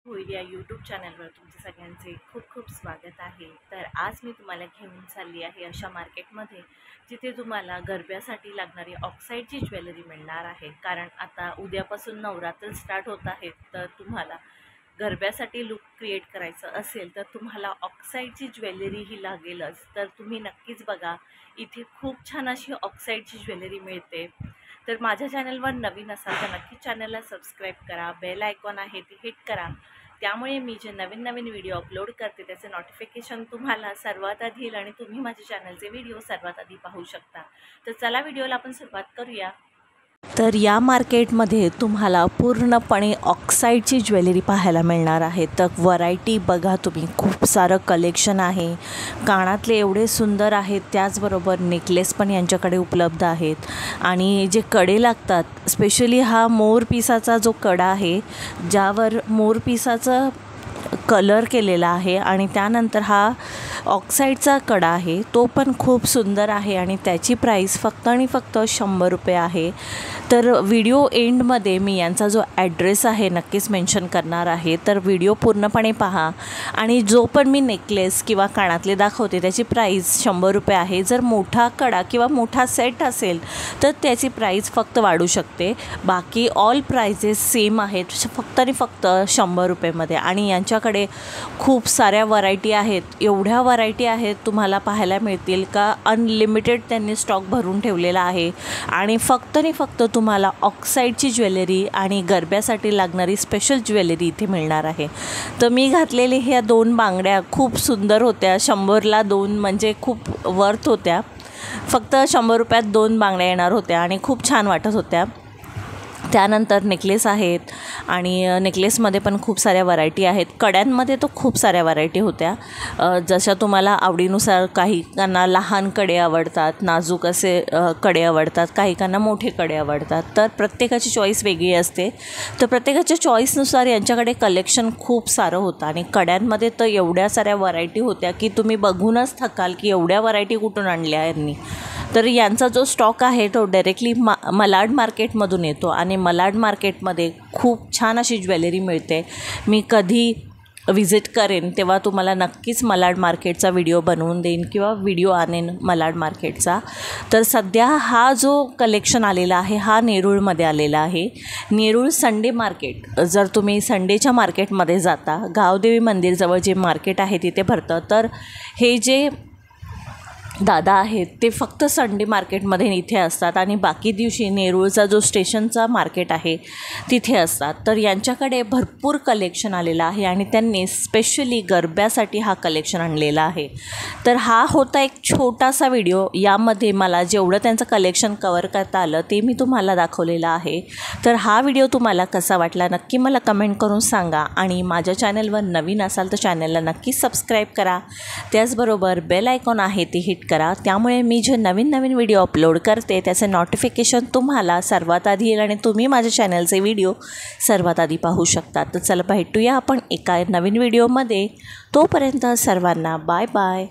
होईल या यूट्यूब चॅनलवर तुमचे सगळ्यांचे खूप खूप स्वागत आहे। तर आज मी तुम्हाला घेऊन चालली आहे अशा मार्केटमध्ये जिथे तुम्हाला गरब्यासाठी लागणारी ऑक्साईडची ज्वेलरी मिळणार आहे। कारण आता उद्यापासून नवरात्र स्टार्ट होत आहे, तर तुम्हाला गरब्यासाठी लुक क्रिएट करायचं असेल तर तुम्हाला ऑक्साईडची ज्वेलरी ही लागेलच। तर तुम्ही नक्कीच बघा, इथे खूप छान अशी ऑक्साईडची ज्वेलरी मिळते। तर माझ्या चॅनलवर नवीन असाल तर नक्की चॅनलला सबस्क्राईब करा, बेल आयकॉन आहे ती हिट करा, त्यामुळे मी जे नवीन नवीन व्हिडिओ अपलोड करते त्याचे नोटिफिकेशन तुम्हाला सर्वात आधी येईल आणि तुम्ही माझ्या चॅनलचे व्हिडिओ सर्वात आधी पाहू शकता। तर चला व्हिडिओला आपण सुरुवात करूया। तर या मार्केटमध्ये तुम्हाला पूर्णपणे ऑक्साईडची ज्वेलरी पाहायला मिळणार आहे। तर व्हरायटी बघा तुम्ही, खूप सारं कलेक्शन आहे। कानातले एवढे सुंदर आहेत, त्याचबरोबर नेकलेस पण यांच्याकडे उपलब्ध आहेत। आणि जे कडे लागतात, स्पेशली हा मोर पिसाचा जो कडा आहे, ज्यावर मोर पिसाचं कलर केलेला आहे आणि त्यानंतर हा ऑक्साईडचा कडा आहे, तो पण खूप सुंदर आहे आणि त्याची प्राईस फक्त आणि फक्त 100 रुपये आहे। तर व्हिडिओ एंडमध्ये मी यांचा जो ॲड्रेस आहे नक्कीच मेन्शन करणार आहे, तर व्हिडिओ पूर्णपणे पहा। आणि जो पण मी नेकलेस किंवा कानातले दाखवते त्याची प्राईस 100 रुपये आहे। जर मोठा कडा किंवा मोठा सेट असेल तर त्याची प्राईस फक्त वाढू शकते, बाकी ऑल प्राइजेस सेम आहेत, फक्त आणि फक्त 100 रुपयेमध्ये। आणि यांच्याकडे खूप साऱ्या व्हरायटी आहेत, एवढ्या व्हरायटी आहेत तुम्हाला पाहायला मिळतील का अनलिमिटेड त्यांनी स्टॉक भरून ठेवलेला आहे। आणि फक्त आणि फक्त तुम्हाला ऑक्साईडची ज्वेलरी आणि गरब्यासाठी लागणारी स्पेशल ज्वेलरी इथे मिळणार आहे। तर मी घातलेले ह्या 2 बांगड्या खूप सुंदर होत्या, 100ला 2 म्हणजे खूप वर्थ होत्या। फक्त 100 रुपयात 2 बांगड्या येणार होत्या आणि खूप छान वाटत होत्या। त्यानंतर नेकलेस आहेत आणि नेकलेसमध्ये पण खूप साऱ्या व्हरायटी आहेत। कड्यांमध्ये तो खूप साऱ्या व्हरायटी होत्या, जशा तुम्हाला आवडीनुसार। काहीकांना लहान कडे आवडतात, नाजूक असे कडे आवडतात, काहीकांना मोठे कडे आवडतात। तर प्रत्येकाची चॉईस वेगळी असते, तर प्रत्येकाच्या चॉईसनुसार यांच्याकडे कलेक्शन खूप सारं होतं। आणि कड्यांमध्ये तर एवढ्या साऱ्या व्हरायटी होत्या की तुम्ही बघूनच थकाल की एवढ्या व्हरायटी कुठून आणल्या यांनी। तर यांचा जो स्टॉक आहे तो डायरेक्टली मलाड मार्केटमधून येतो आणि मलाड मार्केटमध्ये खूप छान अशी ज्वेलरी मिळते। मी कधी विजिट करेन तेव्हा तुम्हाला नक्कीच मलाड मार्केटचा व्हिडिओ बनवून देईन किंवा व्हिडिओ आणेन मलाड मार्केटचा। तर सध्या हा जो कलेक्शन आलेला आहे हा नेरूळमध्ये आलेला आहे। नेरूळ संडे मार्केट, जर तुम्ही संडेच्या मार्केटमध्ये जाता, गावदेवी मंदिरजवळ जे मार्केट आहे तिथे भरतं। तर हे जे दादा आहेत ते फक्त संडे मार्केटमध्ये इथे असतात आणि बाकी दिवशी नेरूळचा जो स्टेशनचा मार्केट आहे तिथे असतात। तर यांच्याकडे भरपूर कलेक्शन आलेलं आहे आणि त्यांनी स्पेशली गरब्यासाठी हा कलेक्शन आणलेला आहे। तर हा होता एक छोटासा व्हिडिओ, यामध्ये मला जेवढं त्यांचं कलेक्शन कवर करता आलं ते मी तुम्हाला दाखवलेलं आहे। तर हा व्हिडिओ तुम्हाला कसा वाटला नक्की मला कमेंट करून सांगा। आणि माझ्या चॅनलवर नवीन असाल तर चॅनलला नक्की सबस्क्राईब करा, त्याचबरोबर बेल आयकॉन आहे ती हिट करा, त्यामुळे मी जे नवीन नवीन व्हिडिओ अपलोड करते त्याचे नोटिफिकेशन तुम्हाला सर्वात आधी येईल आणि तुम्ही माझ्या चॅनलचे व्हिडिओ सर्वात आधी पाहू शकता। तर चला भेटूया आपण एका नवीन व्हिडिओमध्ये, तोपर्यंत सर्वांना बाय बाय।